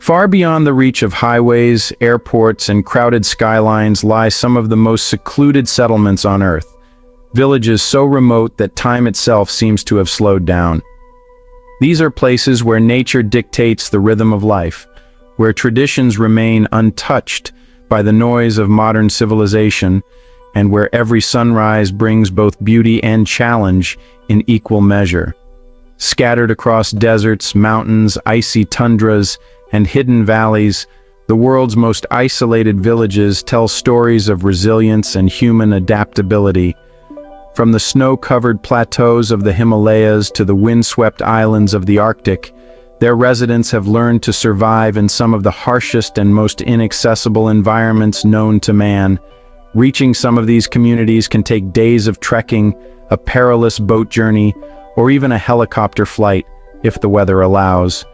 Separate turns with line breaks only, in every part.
Far beyond the reach of highways, airports, and crowded skylines lie some of the most secluded settlements on Earth. Villages so remote that time itself seems to have slowed down. These are places where nature dictates the rhythm of life, where traditions remain untouched by the noise of modern civilization, and where every sunrise brings both beauty and challenge in equal measure. Scattered across deserts, mountains, icy tundras, and hidden valleys, the world's most isolated villages tell stories of resilience and human adaptability. From the snow-covered plateaus of the Himalayas to the windswept islands of the Arctic, their residents have learned to survive in some of the harshest and most inaccessible environments known to man. Reaching some of these communities can take days of trekking, a perilous boat journey, or even a helicopter flight, if the weather allows.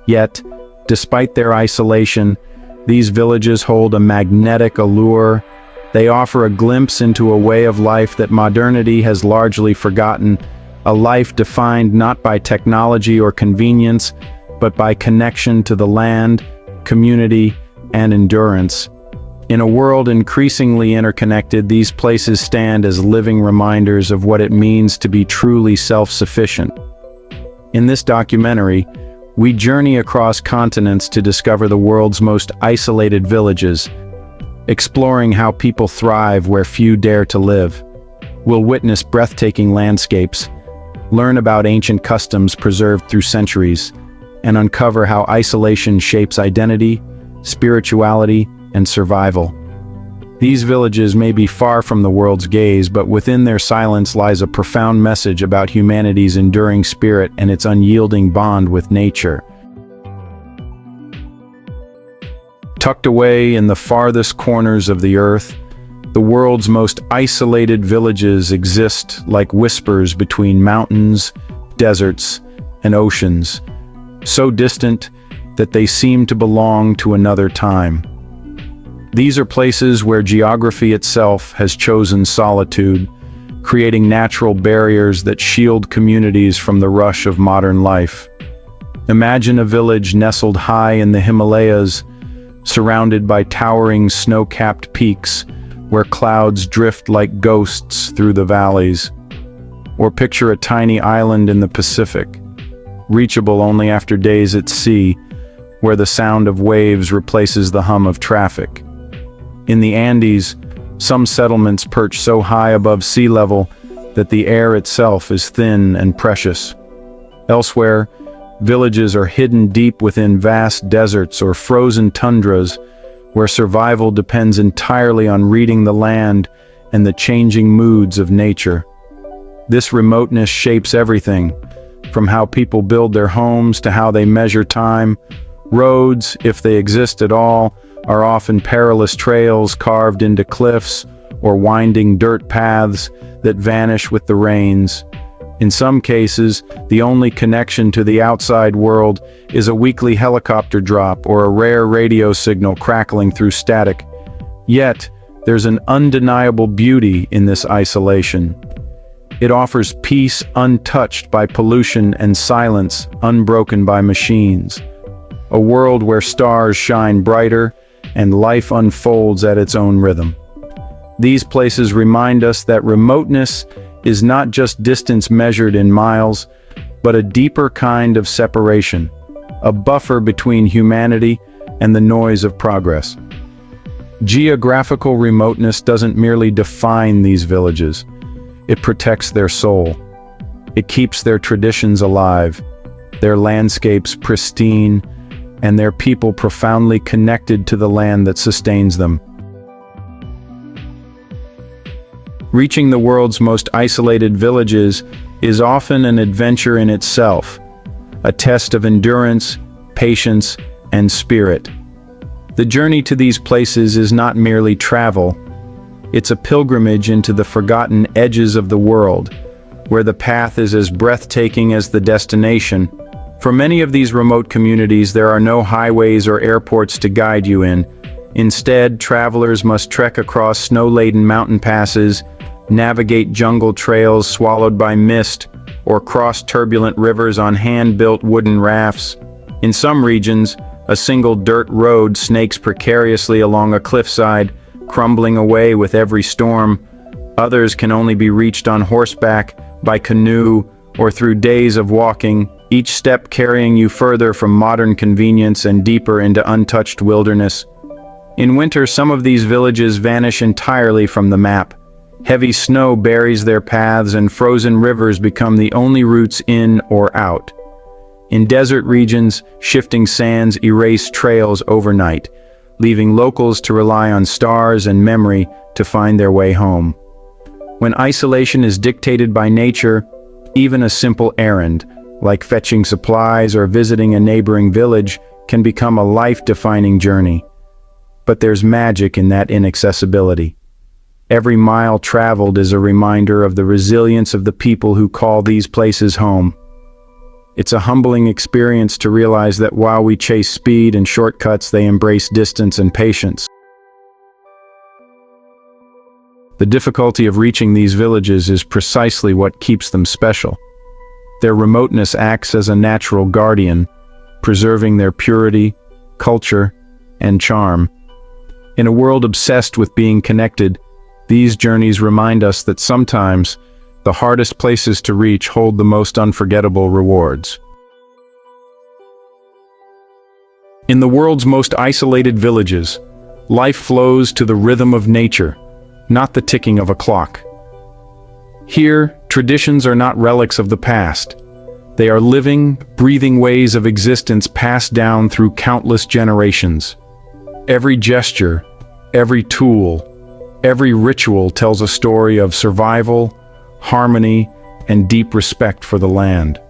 Yet, despite their isolation, these villages hold a magnetic allure. They offer a glimpse into a way of life that modernity has largely forgotten, a life defined not by technology or convenience, but by connection to the land, community, and endurance. In a world increasingly interconnected, these places stand as living reminders of what it means to be truly self-sufficient. In this documentary, we journey across continents to discover the world's most isolated villages, exploring how people thrive where few dare to live. We'll witness breathtaking landscapes, learn about ancient customs preserved through centuries, and uncover how isolation shapes identity, spirituality, and survival. These villages may be far from the world's gaze, but within their silence lies a profound message about humanity's enduring spirit and its unyielding bond with nature. Tucked away in the farthest corners of the earth, the world's most isolated villages exist like whispers between mountains, deserts, and oceans, so distant that they seem to belong to another time. These are places where geography itself has chosen solitude, creating natural barriers that shield communities from the rush of modern life. Imagine a village nestled high in the Himalayas, surrounded by towering snow-capped peaks, where clouds drift like ghosts through the valleys. Or picture a tiny island in the Pacific, reachable only after days at sea, where the sound of waves replaces the hum of traffic. In the Andes, some settlements perch so high above sea level that the air itself is thin and precious. Elsewhere, villages are hidden deep within vast deserts or frozen tundras, where survival depends entirely on reading the land and the changing moods of nature. This remoteness shapes everything, from how people build their homes to how they measure time. Roads, if they exist at all, are often perilous trails carved into cliffs or winding dirt paths that vanish with the rains. In some cases, the only connection to the outside world is a weekly helicopter drop or a rare radio signal crackling through static. Yet, there's an undeniable beauty in this isolation. It offers peace untouched by pollution and silence unbroken by machines. A world where stars shine brighter and life unfolds at its own rhythm. These places remind us that remoteness is not just distance measured in miles, but a deeper kind of separation, a buffer between humanity and the noise of progress. Geographical remoteness doesn't merely define these villages, it protects their soul. It keeps their traditions alive, their landscapes pristine, and their people profoundly connected to the land that sustains them. Reaching the world's most isolated villages is often an adventure in itself, a test of endurance, patience, and spirit. The journey to these places is not merely travel, it's a pilgrimage into the forgotten edges of the world, where the path is as breathtaking as the destination. For many of these remote communities, there are no highways or airports to guide you in. Instead, travelers must trek across snow-laden mountain passes, navigate jungle trails swallowed by mist, or cross turbulent rivers on hand-built wooden rafts. In some regions, A single dirt road snakes precariously along a cliffside, crumbling away with every storm. Others can only be reached on horseback, by canoe, or through days of walking, each step carrying you further from modern convenience and deeper into untouched wilderness. In winter, some of these villages vanish entirely from the map. Heavy snow buries their paths and frozen rivers become the only routes in or out. In desert regions, shifting sands erase trails overnight, leaving locals to rely on stars and memory to find their way home. When isolation is dictated by nature, even a simple errand, like fetching supplies or visiting a neighboring village, can become a life-defining journey. But there's magic in that inaccessibility. Every mile traveled is a reminder of the resilience of the people who call these places home. It's a humbling experience to realize that while we chase speed and shortcuts, they embrace distance and patience. The difficulty of reaching these villages is precisely what keeps them special. Their remoteness acts as a natural guardian, preserving their purity, culture, and charm. In a world obsessed with being connected, these journeys remind us that sometimes the hardest places to reach hold the most unforgettable rewards. In the world's most isolated villages, life flows to the rhythm of nature, not the ticking of a clock. Here, traditions are not relics of the past. They are living, breathing ways of existence passed down through countless generations. Every gesture, every tool, every ritual tells a story of survival, harmony, and deep respect for the land.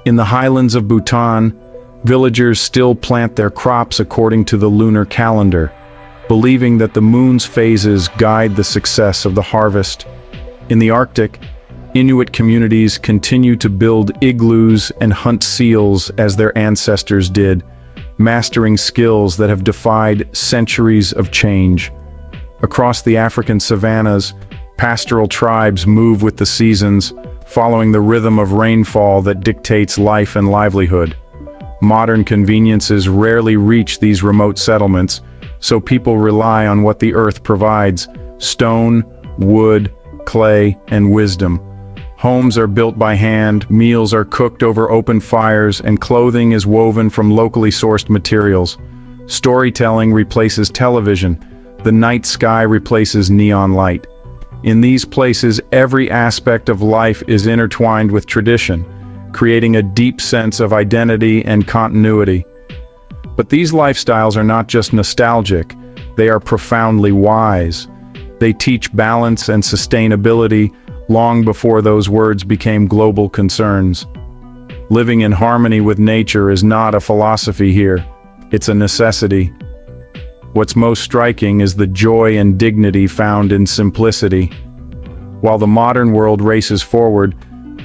In the highlands of Bhutan, villagers still plant their crops according to the lunar calendar, believing that the moon's phases guide the success of the harvest. In the Arctic, Inuit communities continue to build igloos and hunt seals as their ancestors did, mastering skills that have defied centuries of change. Across the African savannas, pastoral tribes move with the seasons, following the rhythm of rainfall that dictates life and livelihood. Modern conveniences rarely reach these remote settlements, so people rely on what the earth provides: stone, wood, clay, and wisdom. Homes are built by hand, meals are cooked over open fires, and clothing is woven from locally sourced materials. Storytelling replaces television. The night sky replaces neon light. In these places, every aspect of life is intertwined with tradition, creating a deep sense of identity and continuity. But these lifestyles are not just nostalgic, they are profoundly wise. They teach balance and sustainability long before those words became global concerns. Living in harmony with nature is not a philosophy here, it's a necessity. What's most striking is the joy and dignity found in simplicity. While the modern world races forward,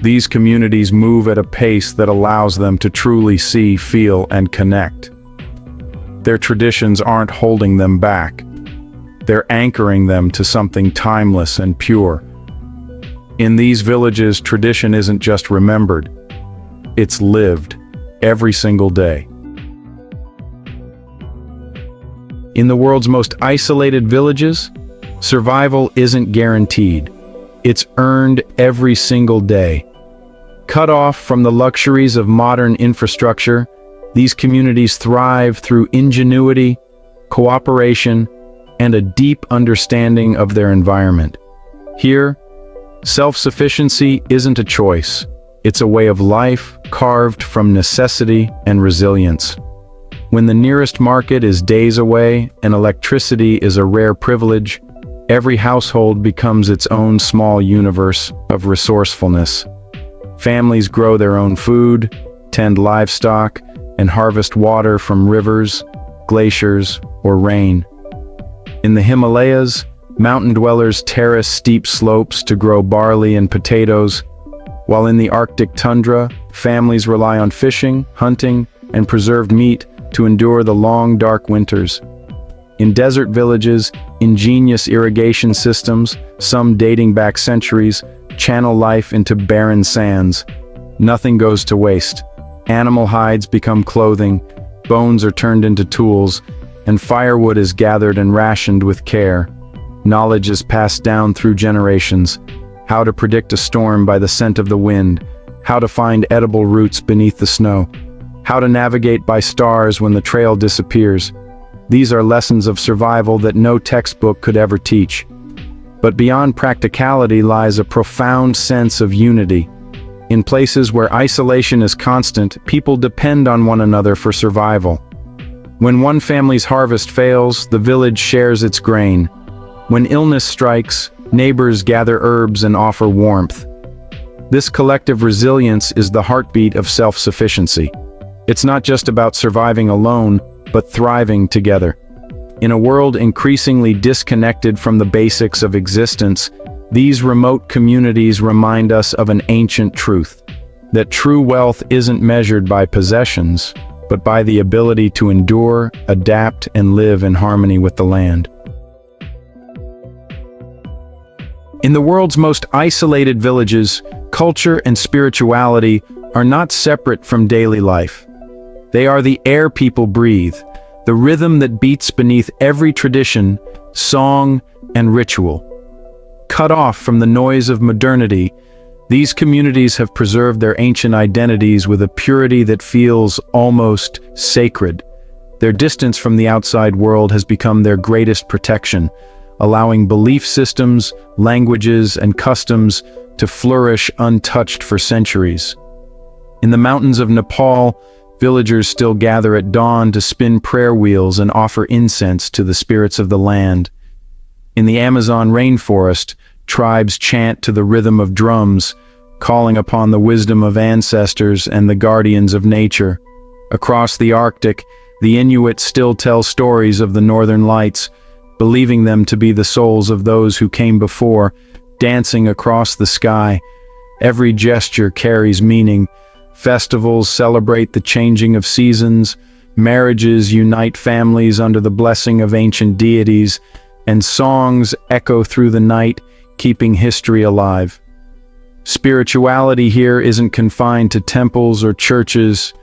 these communities move at a pace that allows them to truly see, feel, and connect. Their traditions aren't holding them back. They're anchoring them to something timeless and pure. In these villages, tradition isn't just remembered, it's lived every single day. In the world's most isolated villages, survival isn't guaranteed. It's earned every single day. Cut off from the luxuries of modern infrastructure, these communities thrive through ingenuity, cooperation, and a deep understanding of their environment. Here, self-sufficiency isn't a choice. It's a way of life carved from necessity and resilience. When the nearest market is days away and electricity is a rare privilege, every household becomes its own small universe of resourcefulness. Families grow their own food, tend livestock, and harvest water from rivers, glaciers, or rain. In the Himalayas, mountain dwellers terrace steep slopes to grow barley and potatoes, while in the Arctic tundra, families rely on fishing, hunting, and preserved meat to endure the long, dark winters. In desert villages, ingenious irrigation systems, some dating back centuries, channel life into barren sands. Nothing goes to waste. Animal hides become clothing, bones are turned into tools, and firewood is gathered and rationed with care. Knowledge is passed down through generations: how to predict a storm by the scent of the wind, how to find edible roots beneath the snow, how to navigate by stars when the trail disappears. These are lessons of survival that no textbook could ever teach. But beyond practicality lies a profound sense of unity. In places where isolation is constant, people depend on one another for survival. When one family's harvest fails, the village shares its grain. When illness strikes, neighbors gather herbs and offer warmth. This collective resilience is the heartbeat of self-sufficiency. It's not just about surviving alone, but thriving together. In a world increasingly disconnected from the basics of existence, these remote communities remind us of an ancient truth: that true wealth isn't measured by possessions, but by the ability to endure, adapt, and live in harmony with the land. In the world's most isolated villages, culture and spirituality are not separate from daily life. They are the air people breathe, the rhythm that beats beneath every tradition, song, and ritual. Cut off from the noise of modernity, these communities have preserved their ancient identities with a purity that feels almost sacred. Their distance from the outside world has become their greatest protection, allowing belief systems, languages, and customs to flourish untouched for centuries. In the mountains of Nepal, villagers still gather at dawn to spin prayer wheels and offer incense to the spirits of the land. In the Amazon rainforest, tribes chant to the rhythm of drums, calling upon the wisdom of ancestors and the guardians of nature. Across the Arctic, the Inuit still tell stories of the northern lights, believing them to be the souls of those who came before, dancing across the sky. Every gesture carries meaning. Festivals celebrate the changing of seasons, marriages unite families under the blessing of ancient deities, and songs echo through the night, keeping history alive. Spirituality here isn't confined to temples or churches.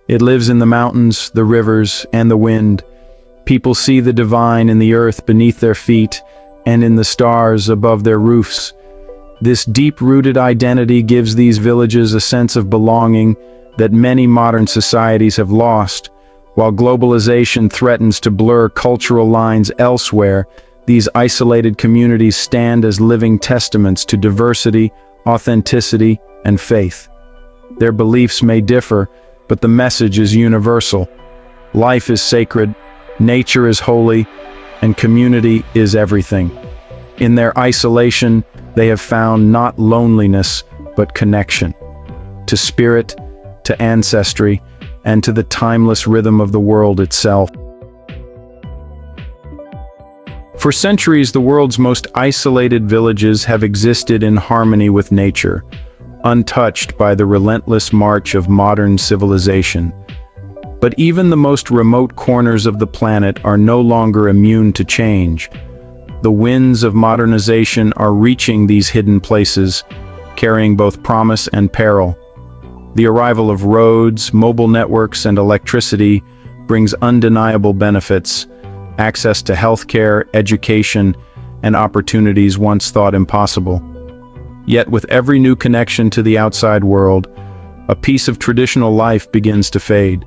It lives in the mountains, the rivers, and the wind. People see the divine in the earth beneath their feet and in the stars above their roofs. This deep-rooted identity gives these villages a sense of belonging that many modern societies have lost. While globalization threatens to blur cultural lines elsewhere, these isolated communities stand as living testaments to diversity, authenticity, and faith. Their beliefs may differ, but the message is universal. Life is sacred, nature is holy, and community is everything. In their isolation, they have found not loneliness, but connection to spirit, to ancestry, and to the timeless rhythm of the world itself. For centuries, the world's most isolated villages have existed in harmony with nature, untouched by the relentless march of modern civilization. But even the most remote corners of the planet are no longer immune to change. The winds of modernization are reaching these hidden places, carrying both promise and peril. The arrival of roads, mobile networks, and electricity brings undeniable benefits: access to healthcare, education, and opportunities once thought impossible. Yet with every new connection to the outside world, a piece of traditional life begins to fade.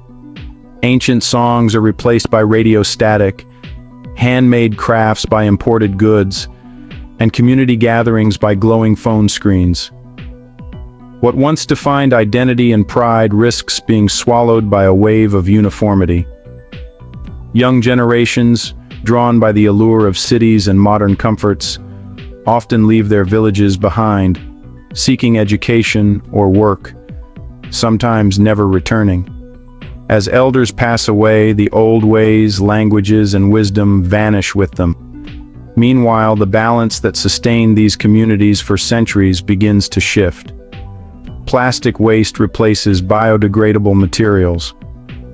Ancient songs are replaced by radio static, handmade crafts by imported goods, and community gatherings by glowing phone screens. What once defined identity and pride risks being swallowed by a wave of uniformity. Young generations, drawn by the allure of cities and modern comforts, often leave their villages behind, seeking education or work, sometimes never returning. As elders pass away, the old ways, languages, and wisdom vanish with them. Meanwhile, the balance that sustained these communities for centuries begins to shift. Plastic waste replaces biodegradable materials.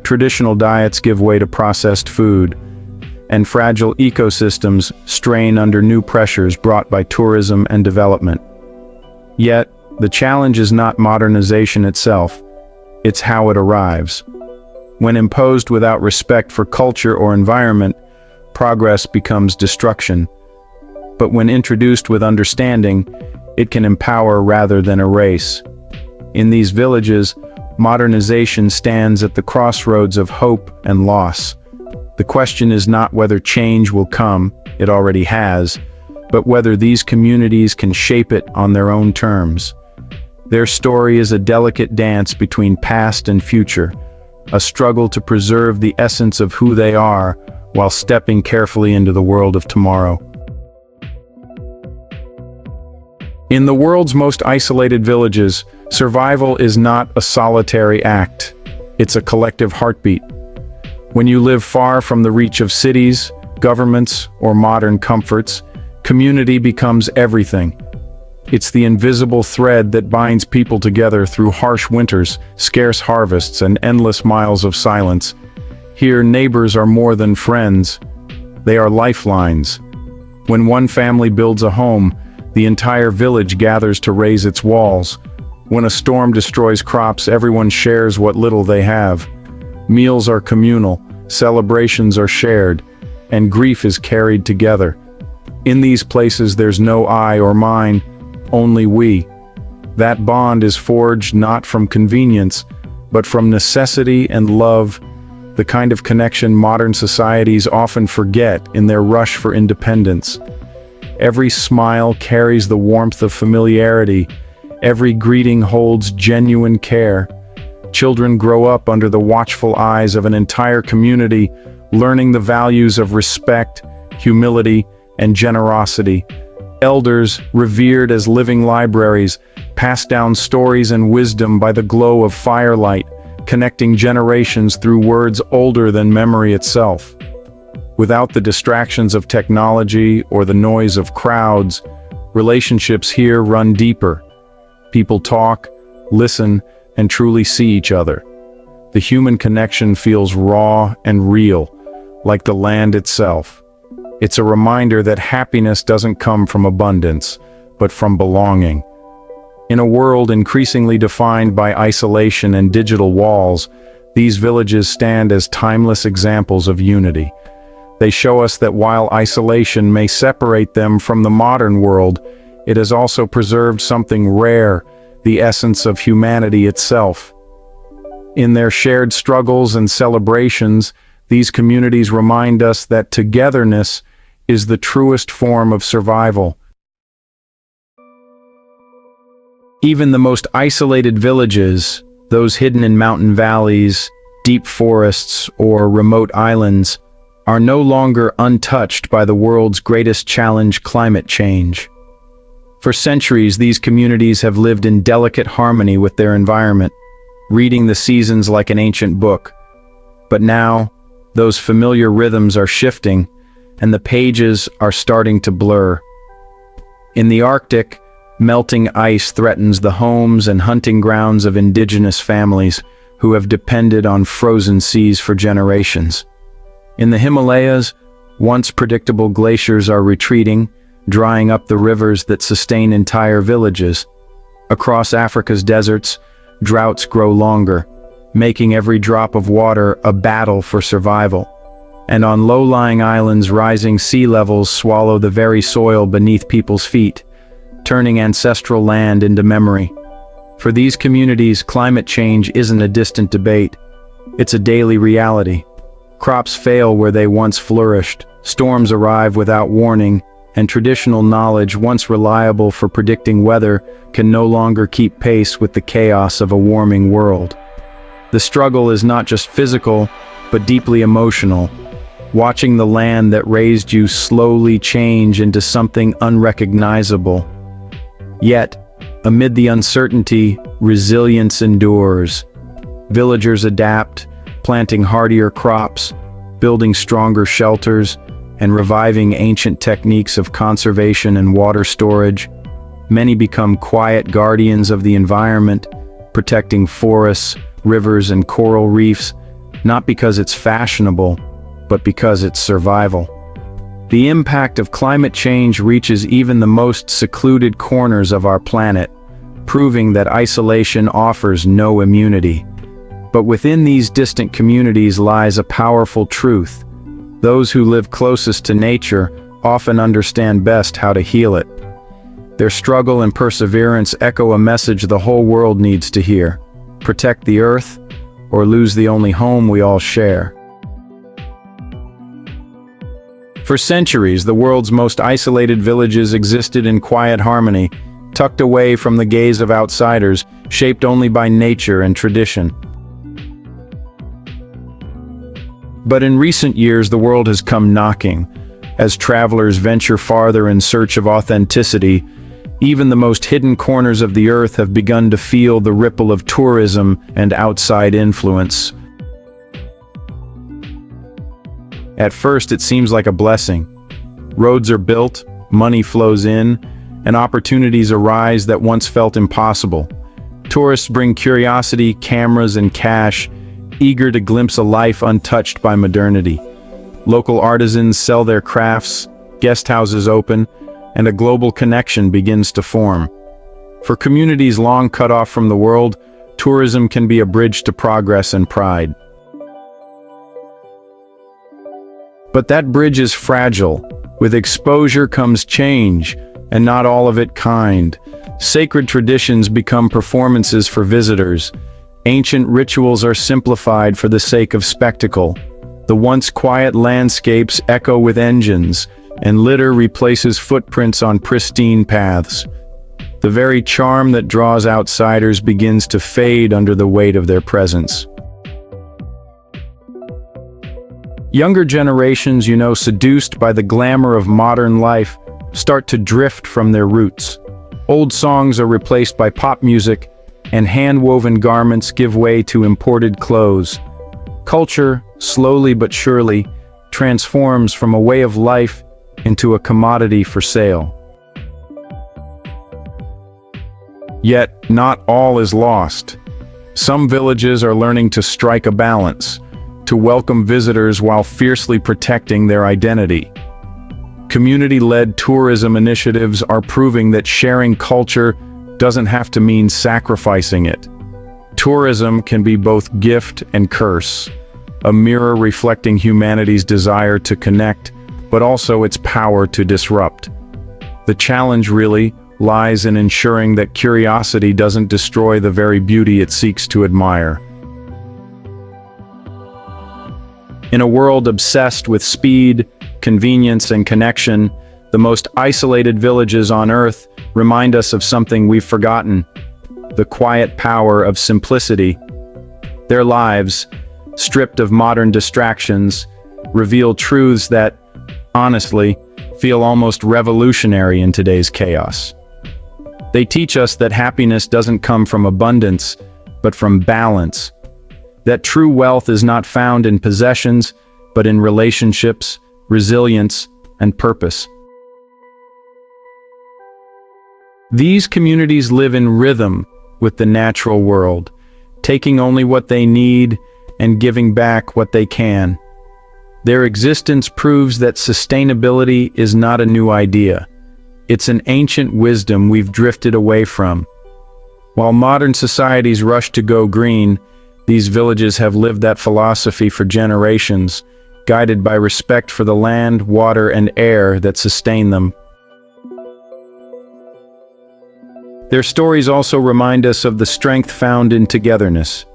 Traditional diets give way to processed food, and fragile ecosystems strain under new pressures brought by tourism and development. Yet, the challenge is not modernization itself, it's how it arrives. When imposed without respect for culture or environment, progress becomes destruction. But when introduced with understanding, it can empower rather than erase. In these villages, modernization stands at the crossroads of hope and loss. The question is not whether change will come, it already has, but whether these communities can shape it on their own terms. Their story is a delicate dance between past and future, a struggle to preserve the essence of who they are while stepping carefully into the world of tomorrow. In the world's most isolated villages, survival is not a solitary act. It's a collective heartbeat. When you live far from the reach of cities, governments, or modern comforts, community becomes everything. It's the invisible thread that binds people together through harsh winters, scarce harvests, and endless miles of silence. Here, neighbors are more than friends. They are lifelines. When one family builds a home, the entire village gathers to raise its walls. When a storm destroys crops, everyone shares what little they have. Meals are communal, celebrations are shared, and grief is carried together. In these places there's no I or mine, only we. That bond is forged not from convenience, but from necessity and love, the kind of connection modern societies often forget in their rush for independence. Every smile carries the warmth of familiarity. Every greeting holds genuine care. Children grow up under the watchful eyes of an entire community, learning the values of respect, humility, and generosity. Elders, revered as living libraries, pass down stories and wisdom by the glow of firelight, connecting generations through words older than memory itself. Without the distractions of technology or the noise of crowds, relationships here run deeper. People talk, listen, and truly see each other. The human connection feels raw and real, like the land itself. It's a reminder that happiness doesn't come from abundance, but from belonging. In a world increasingly defined by isolation and digital walls, these villages stand as timeless examples of unity. They show us that while isolation may separate them from the modern world, it has also preserved something rare, the essence of humanity itself. In their shared struggles and celebrations, these communities remind us that togetherness is the truest form of survival. Even the most isolated villages, those hidden in mountain valleys, deep forests, or remote islands, are no longer untouched by the world's greatest challenge, climate change. For centuries, these communities have lived in delicate harmony with their environment, reading the seasons like an ancient book. But now, those familiar rhythms are shifting, and the pages are starting to blur. In the Arctic, melting ice threatens the homes and hunting grounds of indigenous families who have depended on frozen seas for generations. In the Himalayas, once predictable glaciers are retreating, drying up the rivers that sustain entire villages. Across Africa's deserts, droughts grow longer, making every drop of water a battle for survival. And on low-lying islands, rising sea levels swallow the very soil beneath people's feet, turning ancestral land into memory. For these communities, climate change isn't a distant debate. It's a daily reality. Crops fail where they once flourished, storms arrive without warning, and traditional knowledge, once reliable for predicting weather, can no longer keep pace with the chaos of a warming world. The struggle is not just physical, but deeply emotional. Watching the land that raised you slowly change into something unrecognizable. Yet, amid the uncertainty, resilience endures. Villagers adapt, planting hardier crops, building stronger shelters, and reviving ancient techniques of conservation and water storage. Many become quiet guardians of the environment, protecting forests, rivers, and coral reefs, not because it's fashionable, but because it's survival. The impact of climate change reaches even the most secluded corners of our planet, proving that isolation offers no immunity. But within these distant communities lies a powerful truth. Those who live closest to nature often understand best how to heal it. Their struggle and perseverance echo a message the whole world needs to hear. Protect the earth, or lose the only home we all share. For centuries, the world's most isolated villages existed in quiet harmony, tucked away from the gaze of outsiders, shaped only by nature and tradition. But in recent years, the world has come knocking. As travelers venture farther in search of authenticity, even the most hidden corners of the earth have begun to feel the ripple of tourism and outside influence. At first, it seems like a blessing. Roads are built, money flows in, and opportunities arise that once felt impossible. Tourists bring curiosity, cameras, and cash, eager to glimpse a life untouched by modernity. Local artisans sell their crafts, guest houses open, and a global connection begins to form. For communities long cut off from the world, tourism can be a bridge to progress and pride. But that bridge is fragile. With exposure comes change, and not all of it kind. Sacred traditions become performances for visitors. Ancient rituals are simplified for the sake of spectacle. The once quiet landscapes echo with engines, and litter replaces footprints on pristine paths. The very charm that draws outsiders begins to fade under the weight of their presence. Younger generations, seduced by the glamour of modern life, start to drift from their roots. Old songs are replaced by pop music, and hand-woven garments give way to imported clothes. Culture, slowly but surely, transforms from a way of life into a commodity for sale. Yet, not all is lost. Some villages are learning to strike a balance, to welcome visitors while fiercely protecting their identity. Community-led tourism initiatives are proving that sharing culture doesn't have to mean sacrificing it. Tourism can be both gift and curse, a mirror reflecting humanity's desire to connect, but also its power to disrupt. The challenge really lies in ensuring that curiosity doesn't destroy the very beauty it seeks to admire. In a world obsessed with speed, convenience, and connection, the most isolated villages on Earth remind us of something we've forgotten: the quiet power of simplicity. Their lives, stripped of modern distractions, reveal truths that, honestly, feel almost revolutionary in today's chaos. They teach us that happiness doesn't come from abundance, but from balance. That true wealth is not found in possessions, but in relationships, resilience, and purpose. These communities live in rhythm with the natural world, taking only what they need and giving back what they can. Their existence proves that sustainability is not a new idea. It's an ancient wisdom we've drifted away from. While modern societies rush to go green, these villages have lived that philosophy for generations, guided by respect for the land, water, and air that sustain them. Their stories also remind us of the strength found in togetherness.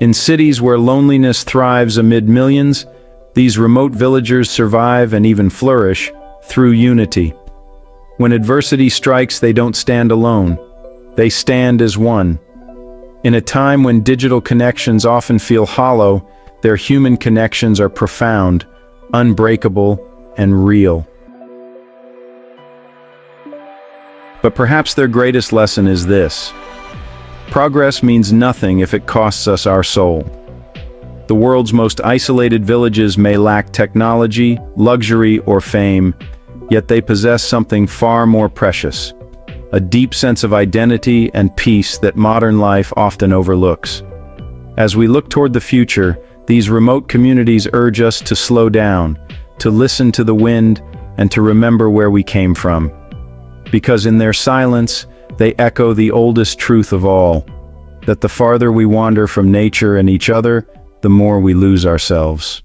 In cities where loneliness thrives amid millions, these remote villagers survive and even flourish through unity. When adversity strikes, they don't stand alone. They stand as one. In a time when digital connections often feel hollow, their human connections are profound, unbreakable, and real. But perhaps their greatest lesson is this: progress means nothing if it costs us our soul. The world's most isolated villages may lack technology, luxury, or fame, yet they possess something far more precious: a deep sense of identity and peace that modern life often overlooks. As we look toward the future, these remote communities urge us to slow down, to listen to the wind, and to remember where we came from. Because in their silence, they echo the oldest truth of all: that the farther we wander from nature and each other, the more we lose ourselves.